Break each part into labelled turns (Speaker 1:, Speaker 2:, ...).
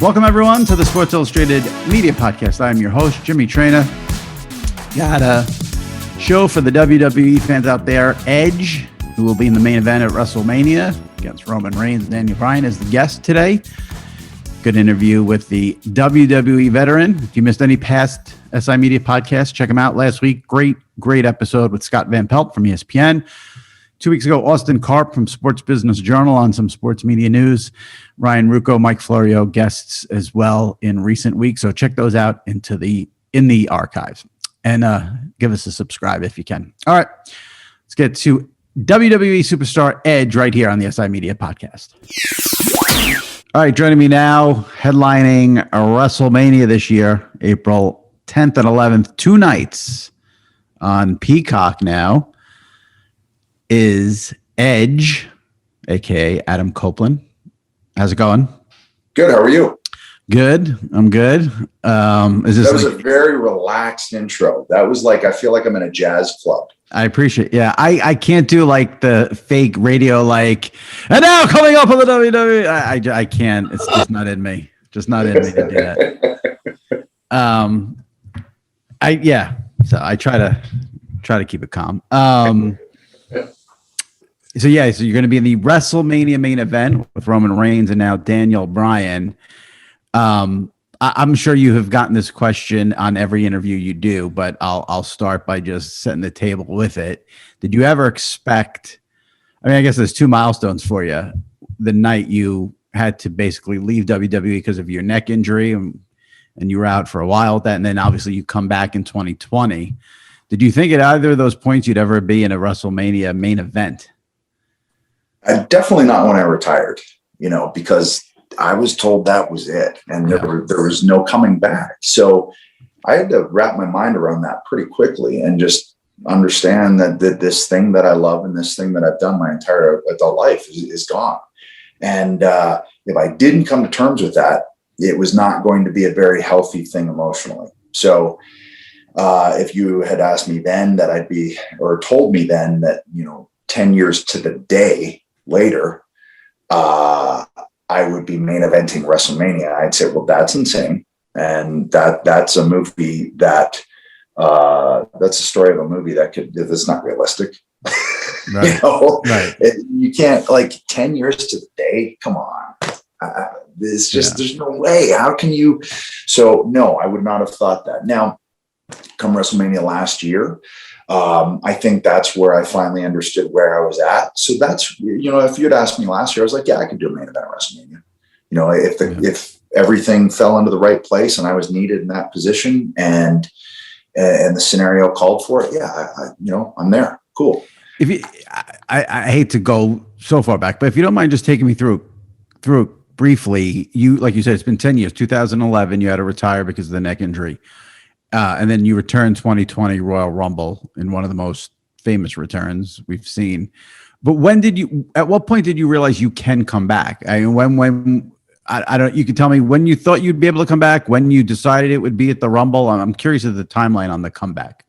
Speaker 1: Welcome, everyone, to the Sports Illustrated Media Podcast. I am your host, Jimmy Traina. Got a show for the WWE fans out there. Edge, who will be in the main event at WrestleMania against Roman Reigns. Daniel Bryan is the guest today. Good interview with the WWE veteran. If you missed any past SI Media podcasts, check them out last week. Great episode with Scott Van Pelt from ESPN. 2 weeks ago, Austin Karp from Sports Business Journal on some sports media news. Ryan Rucco, Mike Florio, guests as well in recent weeks. So check those out in the archives and give us a subscribe if you can. All right, let's get to WWE superstar Edge right here on the SI Media Podcast. All right, joining me now, headlining WrestleMania this year, April 10th and 11th, 2 nights on Peacock now, is Edge, aka Adam Copeland. How's it going?
Speaker 2: Good. How are you?
Speaker 1: Good. I'm good.
Speaker 2: That was a very relaxed intro. That was like, I feel like I'm in a jazz club.
Speaker 1: I appreciate it. Yeah, I can't do like the fake radio like, and now coming up on the WWE. I can't. It's just not in me. Just not in me to do that. So I try to keep it calm. So you're going to be in the WrestleMania main event with Roman Reigns and now Daniel Bryan. I'm sure you have gotten this question on every interview you do, but I'll start by just setting the table with it. Did you ever expect? I mean, I guess there's 2 milestones for you. The night you had to basically leave WWE because of your neck injury, and you were out for a while with that, and then obviously you come back in 2020. Did you think at either of those points you'd ever be in a WrestleMania main event?
Speaker 2: Definitely not when I retired, because I was told that was it. And there was no coming back. So I had to wrap my mind around that pretty quickly and just understand that this thing that I love and this thing that I've done my entire adult life is gone. And if I didn't come to terms with that, it was not going to be a very healthy thing emotionally. So if you had asked me then that I'd be, or told me then that, 10 years to the day later, I would be main eventing WrestleMania, I'd say, well, that's insane. And that's a movie that's a story of a movie that's not realistic.
Speaker 1: Right. Right.
Speaker 2: You can't, like, 10 years to the day. Come on. It's just, there's no way. How can you? So no, I would not have thought that. Now, come WrestleMania last year, I think that's where I finally understood where I was at. So that's, if you'd asked me last year, I was like, yeah, I could do a main event at WrestleMania. If everything fell into the right place and I was needed in that position and the scenario called for it, I'm there. Cool.
Speaker 1: I hate to go so far back, but if you don't mind just taking me through it briefly, like you said, it's been 10 years, 2011, you had to retire because of the neck injury. And then you returned 2020 Royal Rumble in one of the most famous returns we've seen. But at what point did you realize you can come back? I mean, you can tell me when you thought you'd be able to come back, when you decided it would be at the Rumble. I'm curious of the timeline on the comeback.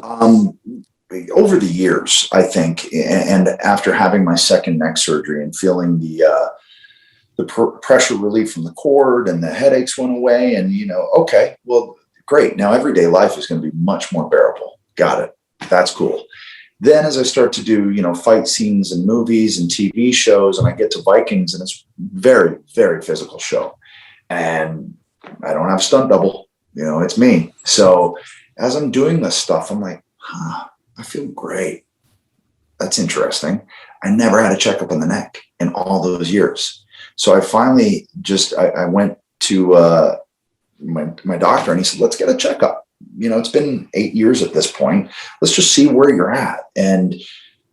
Speaker 2: Over the years, I think, and after having my second neck surgery and feeling the pressure relief from the cord and the headaches went away, and okay, well, great. Now everyday life is going to be much more bearable. Got it. That's cool. Then as I start to do, fight scenes and movies and TV shows, and I get to Vikings, and it's very, very physical show, and I don't have a stunt double, it's me. So as I'm doing this stuff, I'm like, I feel great. That's interesting. I never had a checkup on the neck in all those years. So I finally I went to, my doctor, and he said, let's get a checkup. It's been 8 years at this point. Let's just see where you're at and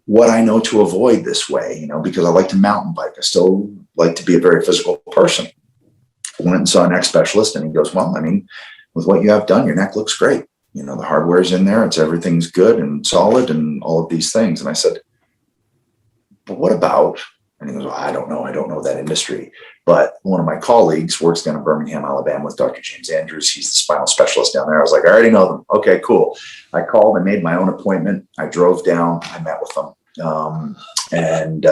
Speaker 2: what I know to avoid this way, because I like to mountain bike. I still like to be a very physical person. I went and saw a neck specialist, and he goes, well, I mean, with what you have done, your neck looks great. The hardware's in there. Everything's good and solid and all of these things. And I said, but what about, and he goes, well, I don't know that industry. But one of my colleagues works down in Birmingham, Alabama with Dr. James Andrews. He's the spinal specialist down there. I was like, I already know them. Okay, cool. I called, I made my own appointment. I drove down, I met with them. And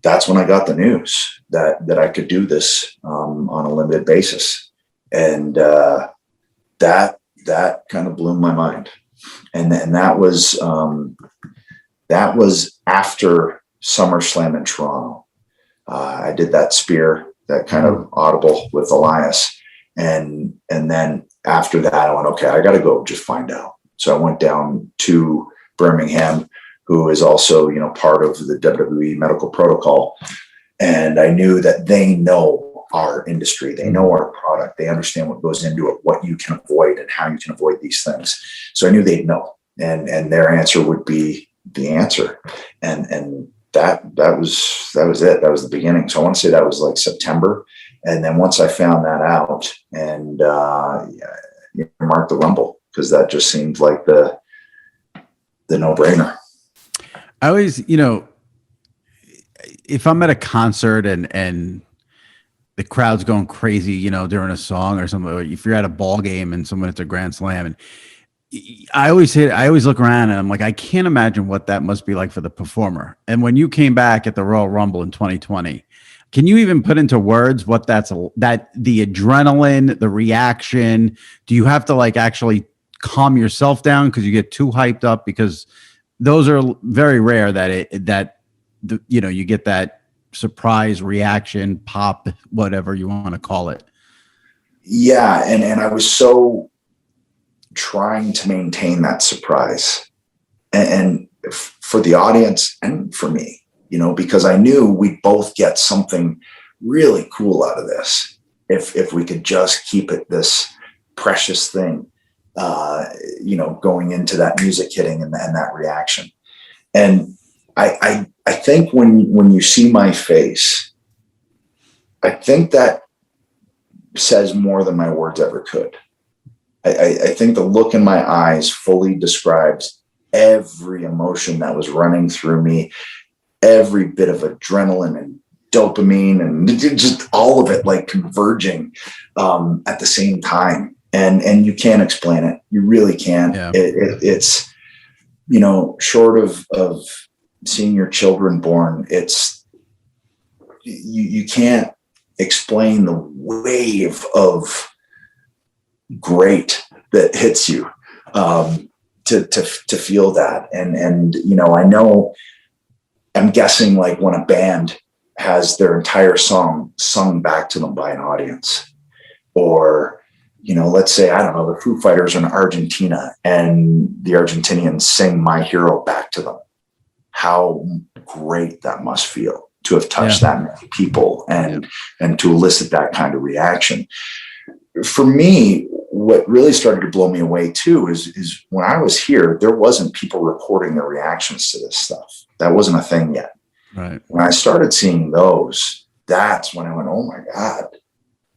Speaker 2: that's when I got the news that I could do this on a limited basis. And that kind of blew my mind. And that was after SummerSlam in Toronto. I did that spear, that kind of audible with Elias. And then after that, I went, okay, I got to go just find out. So I went down to Birmingham, who is also, part of the WWE medical protocol. And I knew that they know our industry. They know our product. They understand what goes into it, what you can avoid and how you can avoid these things. So I knew they'd know. And their answer would be the answer. And that was it. That was the beginning. So I want to say that was like September. And then once I found that out and marked the Rumble, because that just seemed like the no-brainer.
Speaker 1: I always, if I'm at a concert and the crowd's going crazy, during a song or something, or if you're at a ball game and someone hits a grand slam, and I always look around and I'm like, I can't imagine what that must be like for the performer. And when you came back at the Royal Rumble in 2020, can you even put into words what the adrenaline, the reaction? Do you have to actually calm yourself down because you get too hyped up? Because those are very rare you get that surprise reaction, pop, whatever you want to call it.
Speaker 2: Yeah. And I was so trying to maintain that surprise and for the audience and for me, because I knew we'd both get something really cool out of this. If we could just keep it this precious thing, going into that music hitting and that reaction. And I think when you see my face, I think that says more than my words ever could. I think the look in my eyes fully describes every emotion that was running through me, every bit of adrenaline and dopamine and just all of it converging at the same time. And you can't explain it. You really can't. Yeah. It's, short of seeing your children born, it's, you can't explain the wave of great that hits you to feel that. And I know, I'm guessing when a band has their entire song sung back to them by an audience, or let's say, I don't know, the Foo Fighters are in Argentina and the Argentinians sing My Hero back to them. How great that must feel to have touched that many people and to elicit that kind of reaction. For me, what really started to blow me away too is when I was here, there wasn't people recording their reactions to this stuff. That wasn't a thing yet.
Speaker 1: Right. When
Speaker 2: I started seeing those, that's when I went, oh my God.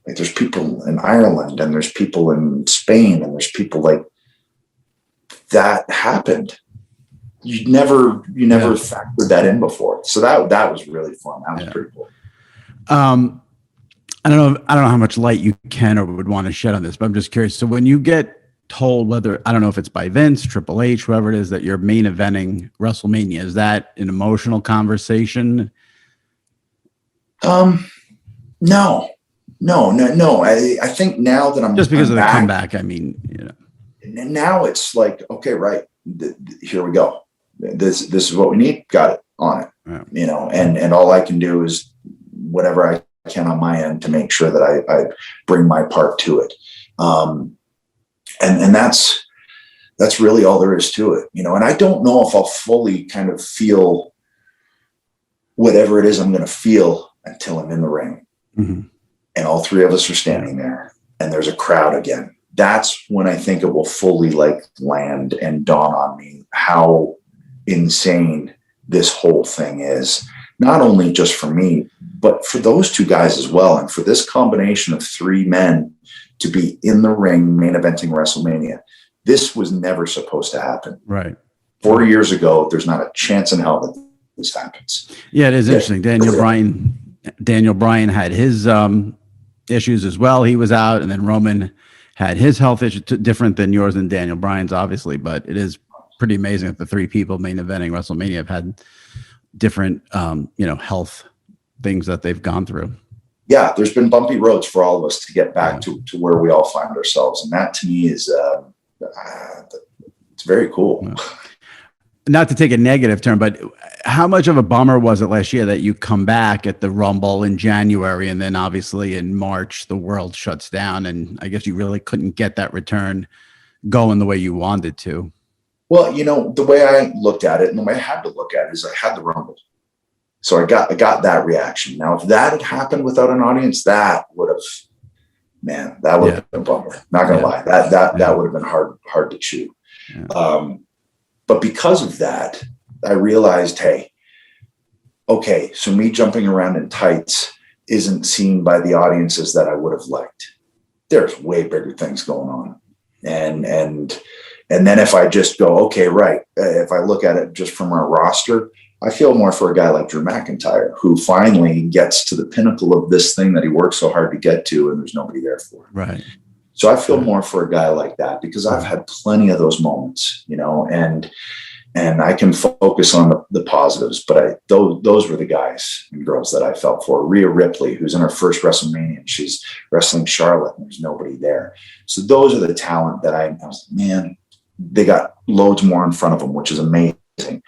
Speaker 2: There's people in Ireland and there's people in Spain and there's people that happened. You never factored that in before. So that was really fun. That was pretty cool.
Speaker 1: I don't know how much light you can or would want to shed on this, but I'm just curious. So when you get told whether, I don't know if it's by Vince, Triple H, whoever it is, that you're main eventing WrestleMania, is that an emotional conversation?
Speaker 2: No. I think now that I'm
Speaker 1: just because
Speaker 2: I'm
Speaker 1: of the
Speaker 2: back,
Speaker 1: comeback. I mean,
Speaker 2: now it's okay, right. Here we go. This is what we need. Got it on it. Yeah. And all I can do is whatever I can on my end to make sure that I bring my part to it. And that's really all there is to it, and I don't know if I'll fully kind of feel whatever it is I'm going to feel until I'm in the ring. Mm-hmm. And all three of us are standing there and there's a crowd again. That's when I think it will fully land and dawn on me how insane this whole thing is, not only just for me, but for those two guys as well. And for this combination of three men to be in the ring, main eventing WrestleMania. This was never supposed to happen.
Speaker 1: Right.
Speaker 2: 4 years ago, there's not a chance in hell that this happens.
Speaker 1: Yeah, it is interesting. Daniel Bryan had his issues as well. He was out, and then Roman had his health issues, different than yours and Daniel Bryan's, obviously. But it is pretty amazing that the three people main eventing WrestleMania have had different, health things that they've gone through.
Speaker 2: Yeah, there's been bumpy roads for all of us to get back to where we all find ourselves. And that to me is, it's very cool.
Speaker 1: Yeah. Not to take a negative turn, but how much of a bummer was it last year that you come back at the Rumble in January and then obviously in March, the world shuts down and I guess you really couldn't get that return going the way you wanted to?
Speaker 2: Well, the way I looked at it and the way I had to look at it is I had the Rumble. So I got that reaction. Now, if that had happened without an audience, that would have been a bummer. Not gonna lie, that would have been hard to chew. Yeah. But because of that, I realized, hey, okay, so me jumping around in tights isn't seen by the audiences that I would have liked. There's way bigger things going on, and then if I just go, okay, right, if I look at it just from our roster, I feel more for a guy like Drew McIntyre, who finally gets to the pinnacle of this thing that he worked so hard to get to, and there's nobody there for him.
Speaker 1: Right.
Speaker 2: So I feel more for a guy like that because I've had plenty of those moments, and I can focus on the positives. But those were the guys and girls that I felt for. Rhea Ripley, who's in her first WrestleMania, and she's wrestling Charlotte, and there's nobody there. So those are the talent that I was like, man, they got loads more in front of them, which is amazing.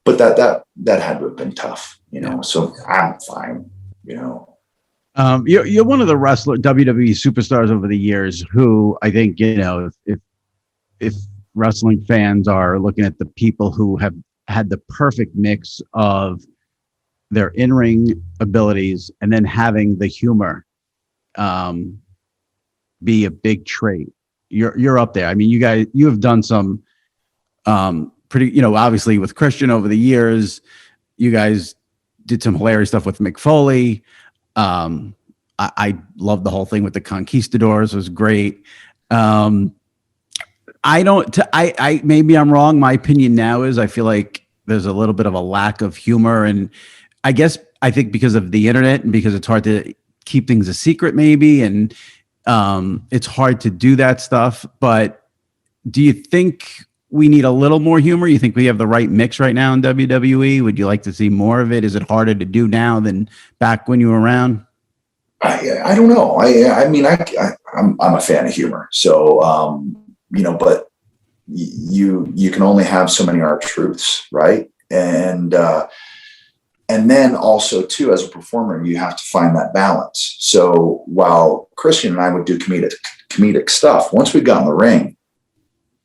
Speaker 2: But that had to have been tough, So I'm fine,
Speaker 1: You're one of the WWE superstars over the years who I think, if wrestling fans are looking at the people who have had the perfect mix of their in-ring abilities and then having the humor be a big trait, you're up there. I mean, you have done some pretty, obviously with Christian over the years, you guys did some hilarious stuff with Mick Foley. I love the whole thing with the Conquistadors. It was great. Maybe I'm wrong. My opinion now is I feel like there's a little bit of a lack of humor. And I think because of the internet and because it's hard to keep things a secret maybe. And it's hard to do that stuff. But do you think we need a little more humor? You think we have the right mix right now in WWE? Would you like to see more of it? Is it harder to do now than back when you were around?
Speaker 2: I don't know. I'm a fan of humor. So, but you can only have so many R-truths, right? And then also too, as a performer, you have to find that balance. So while Christian and I would do comedic stuff, once we got in the ring,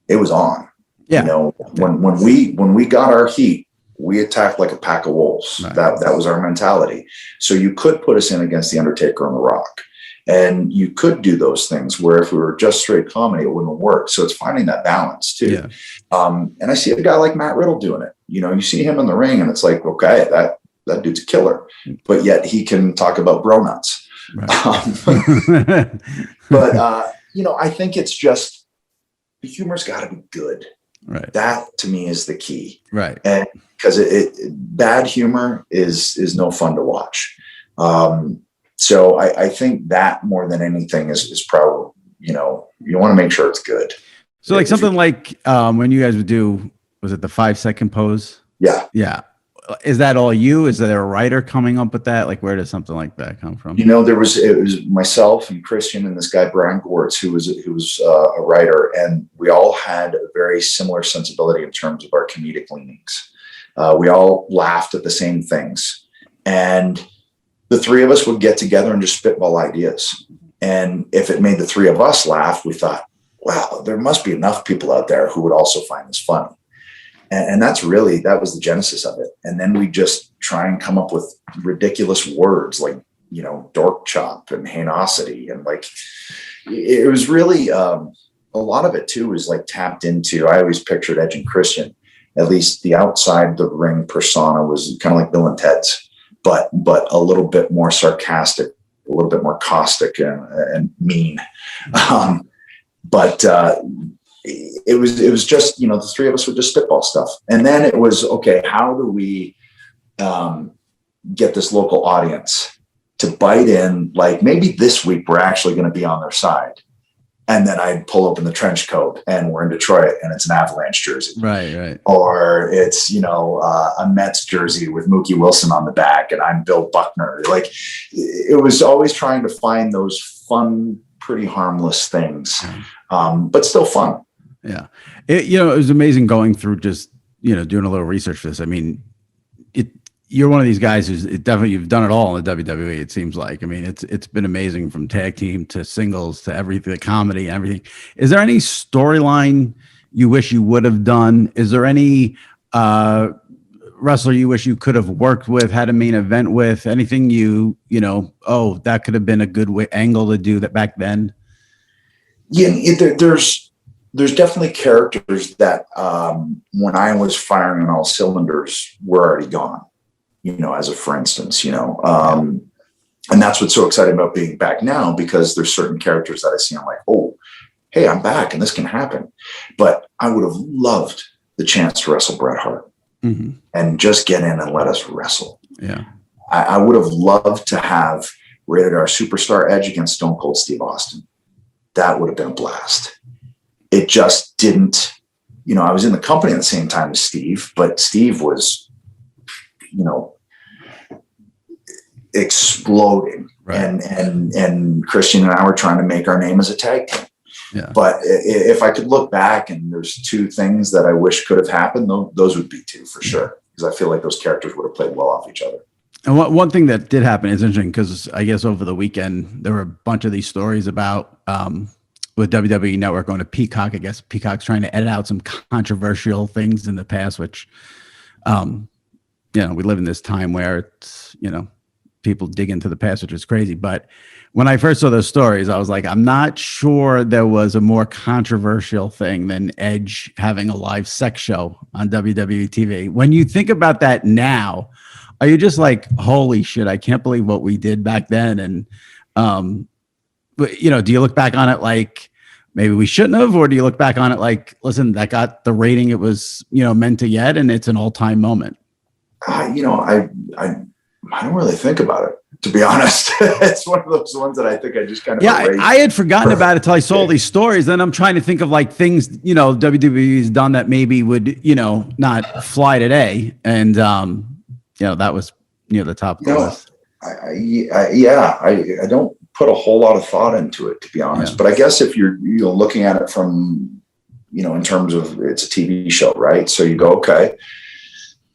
Speaker 2: it was on. Yeah. When we got our heat, we attacked like a pack of wolves. Right. That was our mentality. So you could put us in against the Undertaker and The Rock, and you could do those things where if we were just straight comedy, it wouldn't work. So it's finding that balance too. Yeah. And I see a guy like Matt Riddle doing it. You see him in the ring, and it's like, okay, that dude's a killer, but yet he can talk about bro nuts. Right. But I think it's just the humor's got to be good. Right. That to me is the key. Right. And because bad humor is no fun to watch. So I think that more than anything is probably, you want to make sure it's good. So like something like when you guys would do, was it the 5-second pose? Yeah. Yeah. Is that all you? Is there a writer coming up with that? Like, where does something like that come from? It was myself and Christian and this guy, Bryan, who was a writer. And we all had a very similar sensibility in terms of our comedic leanings. We all laughed at the same things. And the three of us would get together and just spitball ideas. And if it made the three of us laugh, we thought, wow, there must be enough people out there who would also find this funny. And that was the genesis of it. And then we just try and come up with ridiculous words like, dork chop and hainosity. And like, it was really, a lot of it too was like tapped into, I always pictured Edge and Christian, at least the outside the ring persona was kind of like Bill and Ted's, but a little bit more sarcastic, a little bit more caustic and mean. It was just, the three of us would just spitball stuff. And then it was, okay, how do we get this local audience to bite in? Like maybe this week we're actually going to be on their side. And then I'd pull open the trench coat and we're in Detroit and it's an Avalanche jersey.
Speaker 1: Right.
Speaker 2: Or it's, a Mets jersey with Mookie Wilson on the back and I'm Bill Buckner. Like, it was always trying to find those fun, pretty harmless things, but still fun.
Speaker 1: Yeah. It was amazing going through just, doing a little research for this. I mean, you're one of these guys you've done it all in the WWE. It seems like, I mean, it's been amazing from tag team to singles to everything, the comedy, everything. Is there any storyline you wish you would have done? Is there any wrestler you wish you could have worked with, had a main event with, anything that could have been a good angle to do that back then?
Speaker 2: Yeah, there's definitely characters that when I was firing on all cylinders were already gone. As a for instance, and that's what's so exciting about being back now, because there's certain characters that I see. I'm like, oh, hey, I'm back and this can happen. But I would have loved the chance to wrestle Bret Hart and just get in and let us wrestle.
Speaker 1: Yeah.
Speaker 2: I would have loved to have Rated R Superstar Edge against Stone Cold Steve Austin. That would have been a blast. It just didn't, I was in the company at the same time as Steve, but Steve was, exploding. Right. And Christian and I were trying to make our name as a tag team.
Speaker 1: Yeah.
Speaker 2: But if I could look back and there's two things that I wish could have happened, those would be two for sure. Because I feel like those characters would have played well off each other.
Speaker 1: And one thing that did happen is interesting, because I guess over the weekend, there were a bunch of these stories about with WWE Network going to Peacock. I guess Peacock's trying to edit out some controversial things in the past, which, we live in this time where it's, people dig into the past, which is crazy. But when I first saw those stories, I was like, I'm not sure there was a more controversial thing than Edge having a live sex show on WWE TV. When you think about that now, are you just like, holy shit, I can't believe what we did back then? And, but, do you look back on it like maybe we shouldn't have, or do you look back on it like, listen, that got the rating it was, meant to get, and it's an all-time moment?
Speaker 2: I don't really think about it, to be honest. It's one of those ones that I think I just kind of
Speaker 1: I had forgotten about it till I saw all these stories. Then I'm trying to think of like things, WWE's done that maybe would, not fly today. And, that was near the top of the list.
Speaker 2: I don't put a whole lot of thought into it, to be honest. Yeah. But I guess if you're looking at it from, in terms of it's a TV show, right? So you go, okay,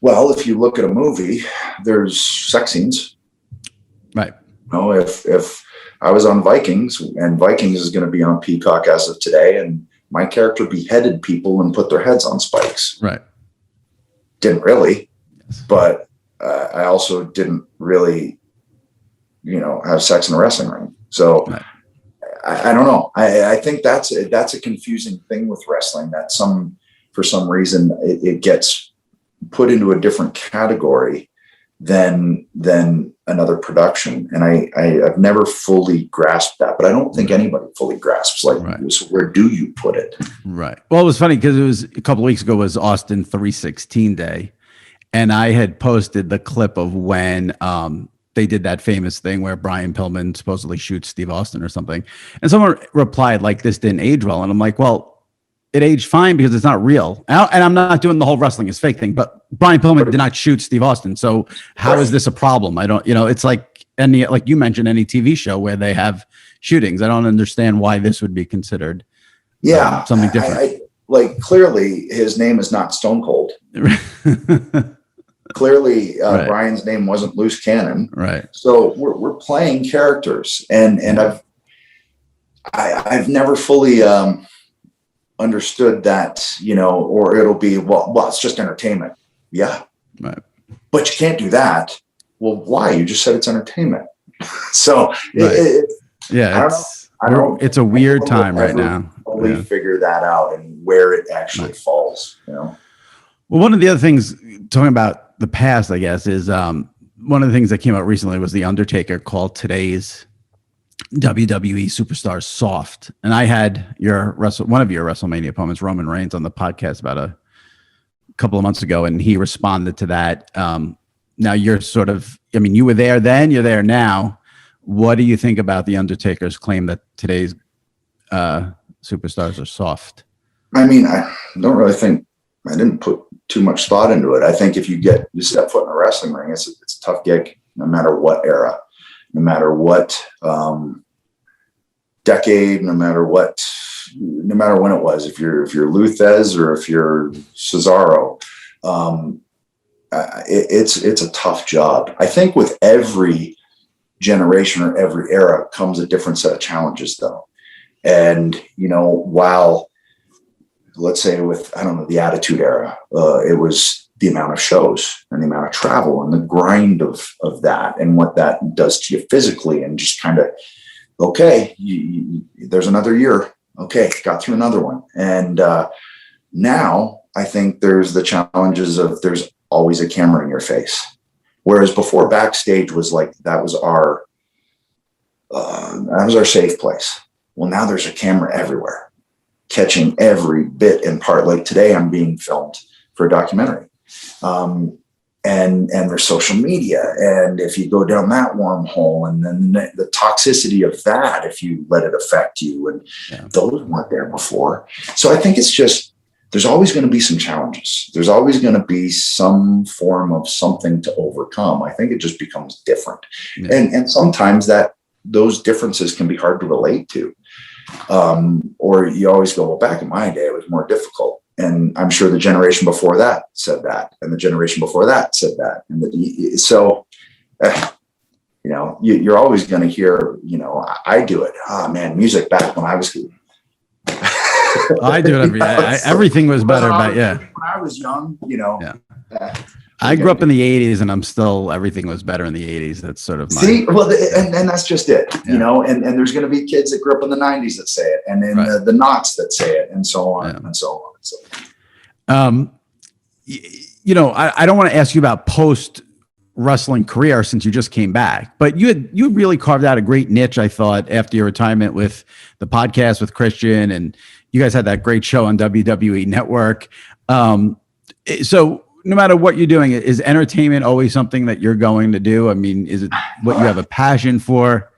Speaker 2: well, if you look at a movie, there's sex scenes.
Speaker 1: Right.
Speaker 2: If I was on Vikings, and Vikings is going to be on Peacock as of today, and my character beheaded people and put their heads on spikes.
Speaker 1: Right.
Speaker 2: Didn't really, but I also didn't really, have sex in a wrestling ring. So right. I don't know. I think that's a confusing thing with wrestling, that for some reason it gets put into a different category than another production. And I've never fully grasped that, but I don't think anybody fully grasps, like, right. So where do you put it?
Speaker 1: Right. Well, it was funny because it was a couple of weeks ago was Austin 316 day. And I had posted the clip of when they did that famous thing where Brian Pillman supposedly shoots Steve Austin or something. And someone replied like, this didn't age well. And I'm like, well, it aged fine because it's not real. And I'm not doing the whole wrestling is fake thing, but Brian Pillman did not shoot Steve Austin. So how is this a problem? I don't, it's like like you mentioned, any TV show where they have shootings. I don't understand why this would be considered something different.
Speaker 2: Clearly his name is not Stone Cold. Clearly
Speaker 1: right.
Speaker 2: Brian's name wasn't Loose Cannon.
Speaker 1: Right.
Speaker 2: So we're playing characters, and I've never fully, understood that, or it'll be, well, it's just entertainment. Yeah.
Speaker 1: Right.
Speaker 2: But you can't do that. Well, why? You just said it's entertainment. So
Speaker 1: right. It's a weird time right now.
Speaker 2: Only figure that out and where it actually falls, Well,
Speaker 1: one of the other things, talking about the past, I guess, is one of the things that came out recently was the Undertaker called today's WWE superstars soft. And I had one of your WrestleMania opponents, Roman Reigns, on the podcast about a couple of months ago, and he responded to that. Now you're sort of, you were there then, you're there now. What do you think about the Undertaker's claim that today's superstars are soft.
Speaker 2: I mean, I don't really think I didn't put too much thought into it. I think if you step foot in a wrestling ring, it's a tough gig, no matter what era, no matter what decade, no matter when it was. If you're Luthez or if you're Cesaro, it's a tough job. I think with every generation or every era comes a different set of challenges, though. And while, let's say with, I don't know, the Attitude Era, it was the amount of shows and the amount of travel and the grind of that and what that does to you physically, and just kind of, okay, there's another year. Okay, got through another one. And now I think there's the challenges of there's always a camera in your face. Whereas before, backstage was like, that was our safe place. Well, now there's a camera everywhere, catching every bit and part. Like today, I'm being filmed for a documentary. And there's social media. And if you go down that wormhole, and then the toxicity of that, if you let it affect you, and those weren't there before. So I think it's just, there's always going to be some challenges. There's always going to be some form of something to overcome. I think it just becomes different. Yeah. And sometimes those differences can be hard to relate to. Or you always go, well, back in my day, it was more difficult. And I'm sure the generation before that said that, and the generation before that said that. And you're always going to hear, I do it. Oh man, music back when I was
Speaker 1: I do it every day. Everything was better back. Yeah.
Speaker 2: When I was young,
Speaker 1: I grew up in the 80s, and everything was better in the 80s. That's sort of my...
Speaker 2: See, well, and that's just it, and there's going to be kids that grew up in the 90s that say it, and then the knots that say it, and so on and so on. So,
Speaker 1: I don't want to ask you about post wrestling career since you just came back, but you really carved out a great niche, I thought, after your retirement with the podcast with Christian, and you guys had that great show on WWE Network. So no matter what you're doing, is entertainment always something that you're going to do? I mean, is it what you have a passion for?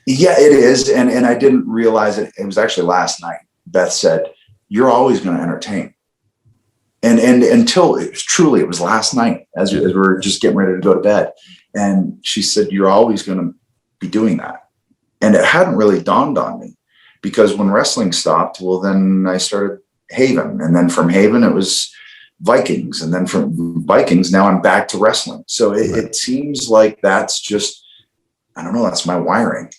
Speaker 2: Yeah, it is. And I didn't realize it. It was actually last night. Beth said, you're always going to entertain. And until it was last night as we were just getting ready to go to bed. And she said, you're always going to be doing that. And it hadn't really dawned on me, because when wrestling stopped, well, then I started Haven. And then from Haven, it was Vikings. And then from Vikings, now I'm back to wrestling. So it seems like that's just, I don't know, that's my wiring,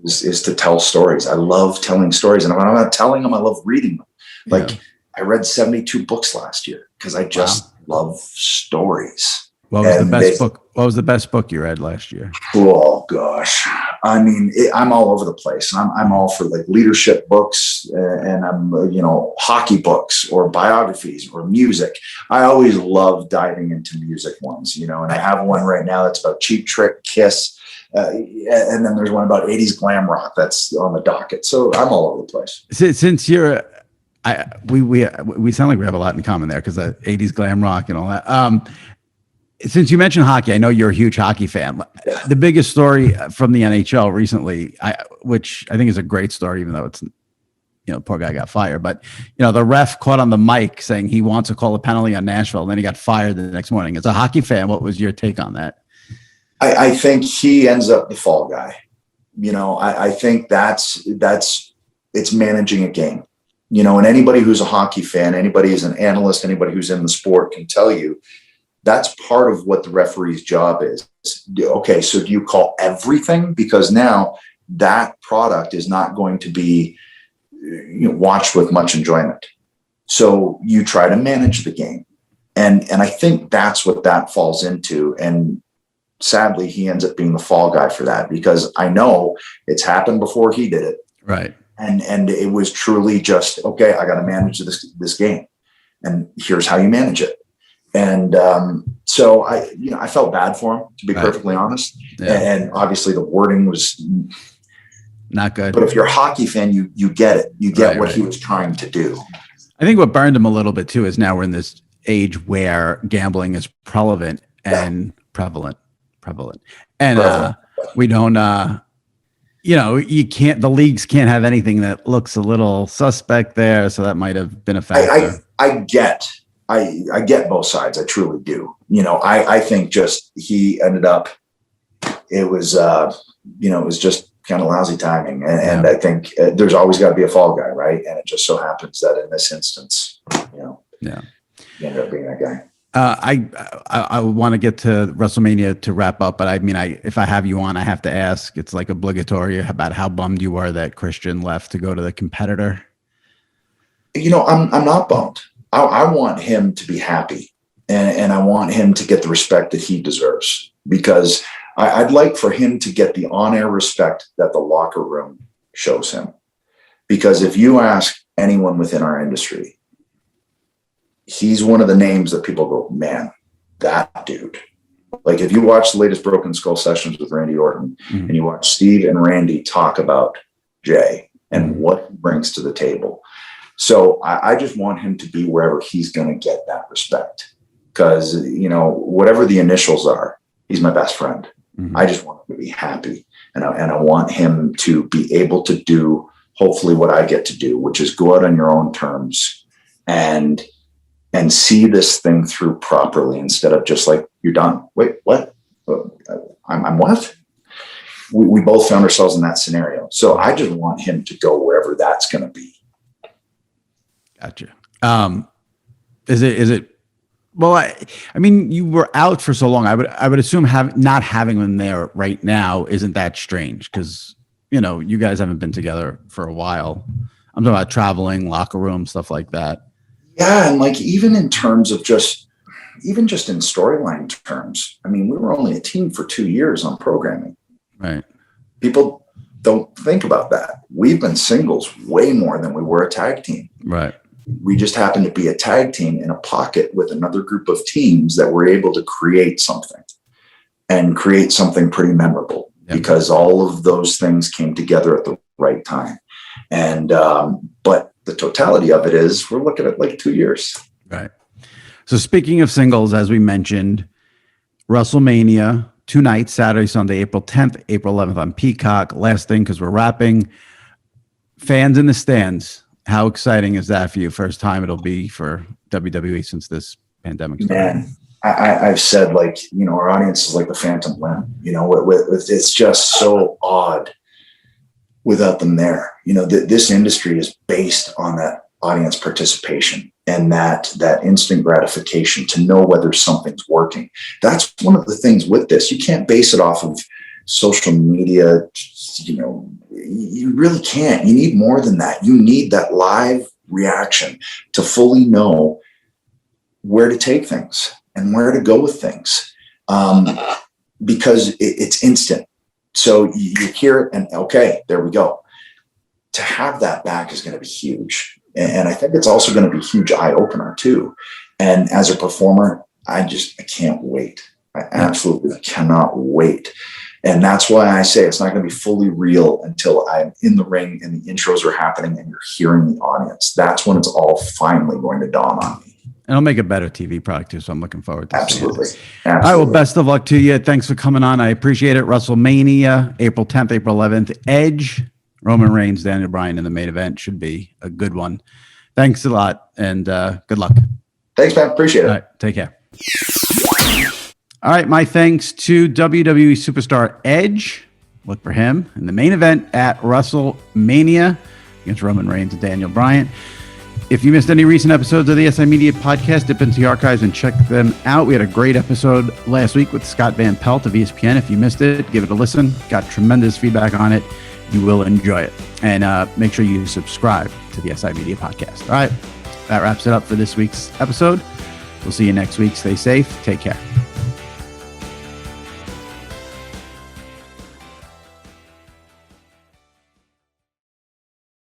Speaker 2: is to tell stories. I love telling stories. And if I'm not telling them, I love reading them. Like I read 72 books last year because I just love stories.
Speaker 1: What was the best book? What was the best book you read last year?
Speaker 2: Oh gosh. I mean, I'm all over the place. I'm all for like leadership books, and I'm, hockey books or biographies or music. I always love diving into music ones, and I have one right now that's about Cheap Trick, Kiss. And then there's one about 80s glam rock that's on the docket. So I'm all over the place.
Speaker 1: Since you're, we sound like we have a lot in common there, because the 80s glam rock and all that. Since you mentioned hockey, I know you're a huge hockey fan. Yeah. The biggest story from the NHL recently, which I think is a great story, even though it's, poor guy got fired, but the ref caught on the mic saying he wants to call a penalty on Nashville, and then he got fired the next morning. As a hockey fan, what was your take on that?
Speaker 2: I think he ends up the fall guy. I think it's managing a game. And anybody who's a hockey fan, anybody who's an analyst, anybody who's in the sport can tell you that's part of what the referee's job is. Okay, so do you call everything? Because now that product is not going to be watched with much enjoyment. So you try to manage the game. And I think that's what that falls into. And sadly, he ends up being the fall guy for that, because I know it's happened before he did it.
Speaker 1: Right.
Speaker 2: And it was truly just, okay, I got to manage this game, and here's how you manage it. And so I felt bad for him, to be perfectly honest. Yeah. And obviously the wording was
Speaker 1: not good.
Speaker 2: But if you're a hockey fan, you get it. You get what he was trying to do.
Speaker 1: I think what burned him a little bit too is now we're in this age where gambling is prevalent. And we don't, the leagues can't have anything that looks a little suspect there. So that might have been a factor.
Speaker 2: I get both sides. I truly do. I think just he ended up, it was just kind of lousy timing. And I think there's always got to be a fall guy, right? And it just so happens that in this instance, he ended up being that guy.
Speaker 1: I want to get to WrestleMania to wrap up, but if I have you on, I have to ask, it's like obligatory, about how bummed you were that Christian left to go to the competitor.
Speaker 2: I'm not bummed. I want him to be happy, and I want him to get the respect that he deserves, because I'd like for him to get the on-air respect that the locker room shows him. Because if you ask anyone within our industry, he's one of the names that people go, man, that dude. Like if you watch the latest Broken Skull sessions with Randy Orton, and you watch Steve and Randy talk about Jay and what he brings to the table. So I just want him to be wherever he's going to get that respect, because, whatever the initials are, he's my best friend. I just want him to be happy. And I want him to be able to do, hopefully, what I get to do, which is go out on your own terms and see this thing through properly, instead of just like, you're done. Wait, what? I'm what? We both found ourselves in that scenario. So I just want him to go wherever that's going to be.
Speaker 1: Gotcha. Is it, well, you were out for so long. I would assume not having him there right now isn't that strange, because, you guys haven't been together for a while. I'm talking about traveling, locker room, stuff like that.
Speaker 2: Yeah. And like, even in terms of even just in storyline terms, we were only a team for 2 years on programming.
Speaker 1: Right.
Speaker 2: People don't think about that. We've been singles way more than we were a tag team.
Speaker 1: Right.
Speaker 2: We just happened to be a tag team in a pocket with another group of teams that were able to create something pretty memorable, because all of those things came together at the right time. And, but the totality of it is we're looking at like 2 years.
Speaker 1: Right. So speaking of singles, as we mentioned, WrestleMania, 2 nights, Saturday, Sunday, April 10th, April 11th on Peacock. Last thing, because we're wrapping, fans in the stands. How exciting is that for you? First time it'll be for WWE since this pandemic started. Man,
Speaker 2: I've said, our audience is like the phantom limb. It's just so odd without them there. This industry is based on that audience participation and that instant gratification to know whether something's working. That's one of the things with this. You can't base it off of social media. You really can't. You need more than that. You need that live reaction to fully know where to take things and where to go with things, because it's instant. So you hear it and okay, there we go. To have that back is going to be huge. And I think it's also going to be a huge eye opener too. And as a performer, I can't wait. I absolutely cannot wait. And that's why I say it's not going to be fully real until I'm in the ring and the intros are happening and you're hearing the audience. That's when it's all finally going to dawn on me.
Speaker 1: And it'll make a better TV product too. So I'm looking forward to
Speaker 2: Absolutely.
Speaker 1: seeing it. All right. Well, best of luck to you. Thanks for coming on. I appreciate it. WrestleMania, April 10th, April 11th, Edge, Roman Reigns, Daniel Bryan in the main event. Should be a good one. Thanks a lot. And good luck.
Speaker 2: Thanks, man. Appreciate it.
Speaker 1: All right. Take care. All right, my thanks to WWE superstar Edge. Look for him in the main event at WrestleMania against Roman Reigns and Daniel Bryan. If you missed any recent episodes of the SI Media podcast, dip into the archives and check them out. We had a great episode last week with Scott Van Pelt of ESPN. If you missed it, give it a listen. Got tremendous feedback on it. You will enjoy it. And make sure you subscribe to the SI Media podcast. All right, that wraps it up for this week's episode. We'll see you next week. Stay safe. Take care.